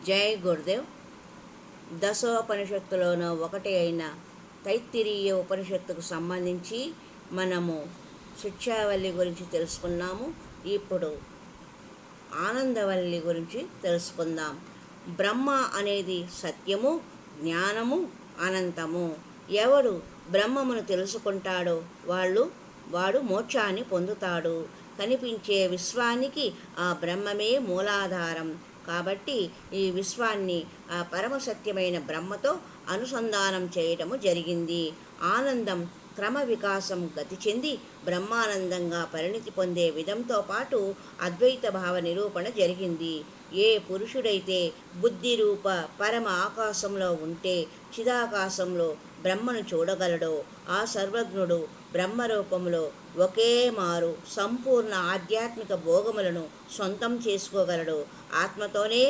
జై గురుదేవ్. దశోపనిషత్తులోనూ ఒకటి అయిన తైత్తిరీయ ఉపనిషత్తుకు సంబంధించి మనము శిక్షావల్లి గురించి తెలుసుకున్నాము. ఇప్పుడు ఆనందవల్లి గురించి తెలుసుకుందాం. బ్రహ్మ అనేది సత్యము, జ్ఞానము, అనంతము. ఎవడు బ్రహ్మమును తెలుసుకుంటాడో వాడు మోక్షాన్ని పొందుతాడు. కనిపించే విశ్వానికి ఆ బ్రహ్మమే మూలాధారం. కాబట్టి ఈ విశ్వాన్ని ఆ పరమసత్యమైన బ్రహ్మతో అనుసంధానం చేయటము జరిగింది. ఆనందం క్రమ వికాసం గతి చెంది బ్రహ్మానందంగా పరిణితి పొందే విధంతో పాటు అద్వైత భావ నిరూపణ జరిగింది. ఏ పురుషుడైతే బుద్ధి రూప పరమ ఆకాశంలో ఉంటే చిదాకాశంలో బ్రహ్మను చూడగలడో ఆ సర్వజ్ఞుడు బ్రహ్మరూపంలో ఒకే మారు సంపూర్ణ ఆధ్యాత్మిక భోగములను సొంతం చేసుకోగలడు. ఆత్మతోనే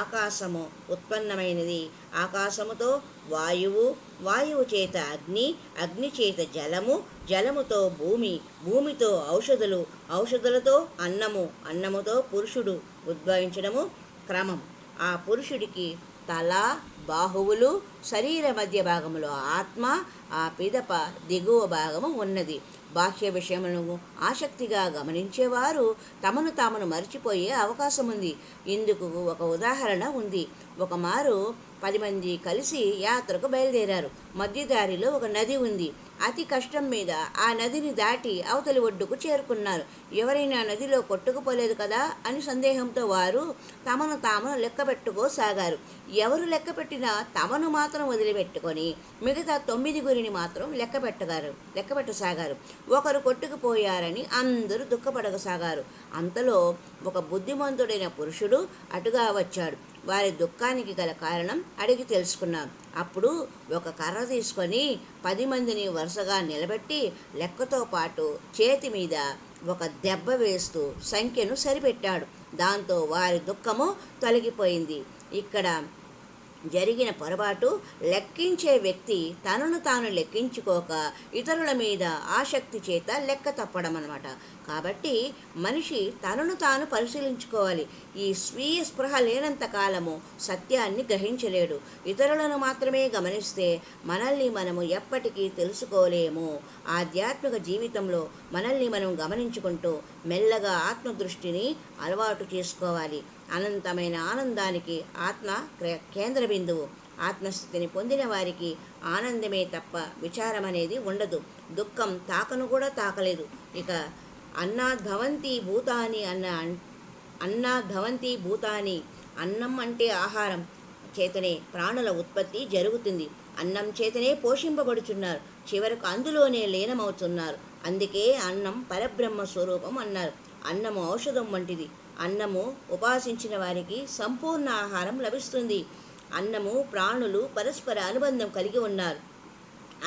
ఆకాశము ఉత్పన్నమైనది. ఆకాశముతో వాయువు, వాయువు చేత అగ్ని, అగ్ని చేత జలము, జలముతో భూమి, భూమితో ఔషధులు, ఔషధులతో అన్నము, అన్నముతో పురుషుడు ఉద్భవించడము క్రమం. ఆ పురుషుడికి తల, బాహువులు, శరీర మధ్య భాగములో ఆత్మ, ఆ పిదప దిగువ భాగము ఉన్నది. బాహ్య విషయములను ఆసక్తిగా గమనించేవారు తమను తామును మరిచిపోయే అవకాశం ఉంది. ఇందుకు ఒక ఉదాహరణ ఉంది. ఒకమారు 10 మంది కలిసి యాత్రకు బయలుదేరారు. మధ్యదారిలో ఒక నది ఉంది. అతి కష్టం మీద ఆ నదిని దాటి అవతలి ఒడ్డుకు చేరుకున్నారు. ఎవరైనా నదిలో కొట్టుకుపోలేదు కదా అని సందేహంతో వారు తమను తాము లెక్క పెట్టుకోసాగారు. ఎవరు లెక్క పెట్టినా తమను మాత్రం వదిలిపెట్టుకొని మిగతా 9 మాత్రం లెక్క పెట్టసాగారు. ఒకరు కొట్టుకుపోయారని అందరూ దుఃఖపడసాగారు. అంతలో ఒక బుద్ధిమంతుడైన పురుషుడు అటుగా వచ్చాడు. వారి దుఃఖానికి గల కారణం అడిగి తెలుసుకున్నాం. అప్పుడు ఒక కర్ర తీసుకొని 10 మందిని వరుసగా నిలబెట్టి లెక్కతో పాటు చేతి మీద ఒక దెబ్బ వేస్తూ సంఖ్యను సరిపెట్టాడు. దాంతో వారి దుఃఖము తొలగిపోయింది. ఇక్కడ జరిగిన పొరపాటు లెక్కించే వ్యక్తి తనను తాను లెక్కించుకోక ఇతరుల మీద ఆసక్తి చేత లెక్క తప్పడం అన్నమాట. కాబట్టి మనిషి తనను తాను పరిశీలించుకోవాలి. ఈ స్వీయ స్పృహ లేనంత కాలము సత్యాన్ని గ్రహించలేడు. ఇతరులను మాత్రమే గమనిస్తే మనల్ని మనము ఎప్పటికీ తెలుసుకోలేము. ఆధ్యాత్మిక జీవితంలో మనల్ని మనం గమనించుకుంటూ మెల్లగా ఆత్మదృష్టిని అలవాటు చేసుకోవాలి. అనంతమైన ఆనందానికి ఆత్మ కేంద్ర బిందువు. ఆత్మస్థితిని పొందిన వారికి ఆనందమే తప్ప విచారం అనేది ఉండదు. దుఃఖం తాకను కూడా తాకలేదు. ఇక అన్నాద్భవంతి భూతాని అన్నం అంటే ఆహారం చేతనే ప్రాణుల ఉత్పత్తి జరుగుతుంది. అన్నం చేతనే పోషింపబడుచున్నారు. చివరకు అందులోనే లీనమవుతున్నారు. అందుకే అన్నం పరబ్రహ్మ స్వరూపం అన్నారు. అన్నము ఔషధం వంటిది. అన్నము ఉపాసించిన వారికి సంపూర్ణ ఆహారం లభిస్తుంది. అన్నము ప్రాణులు పరస్పర అనుబంధం కలిగి ఉన్నారు.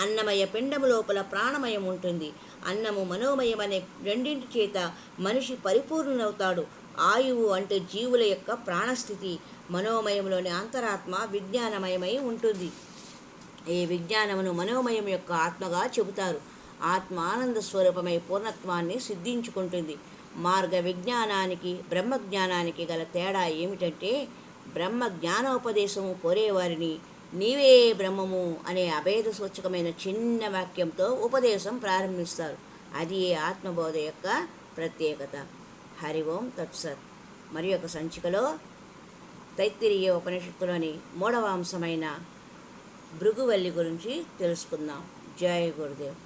అన్నమయ పిండము లోపల ప్రాణమయం ఉంటుంది. అన్నము మనోమయం అనే రెండింటి చేత మనిషి పరిపూర్ణుడవుతాడు. ఆయువు అంటే జీవుల యొక్క ప్రాణస్థితి. మనోమయంలోని అంతరాత్మ విజ్ఞానమయమై ఉంటుంది. ఈ విజ్ఞానమును మనోమయం యొక్క ఆత్మగా చెబుతారు. ఆత్మ ఆనంద స్వరూపమై పూర్ణత్వాన్ని సిద్ధించుకుంటుంది. మార్గ విజ్ఞానానికి బ్రహ్మజ్ఞానానికి గల తేడా ఏమిటంటే బ్రహ్మ జ్ఞానోపదేశము కోరేవారిని నీవే బ్రహ్మము అనే అభేద సూచకమైన చిన్న వాక్యంతో ఉపదేశం ప్రారంభిస్తారు. అది ఆత్మబోధ యొక్క ప్రత్యేకత. హరి ఓం తత్సత్. మరి ఒక సంచికలో తైత్తిరీయ ఉపనిషత్తులోని 3వ అంశమైన భృగువల్లి గురించి తెలుసుకుందాం. జై గురుదేవ్.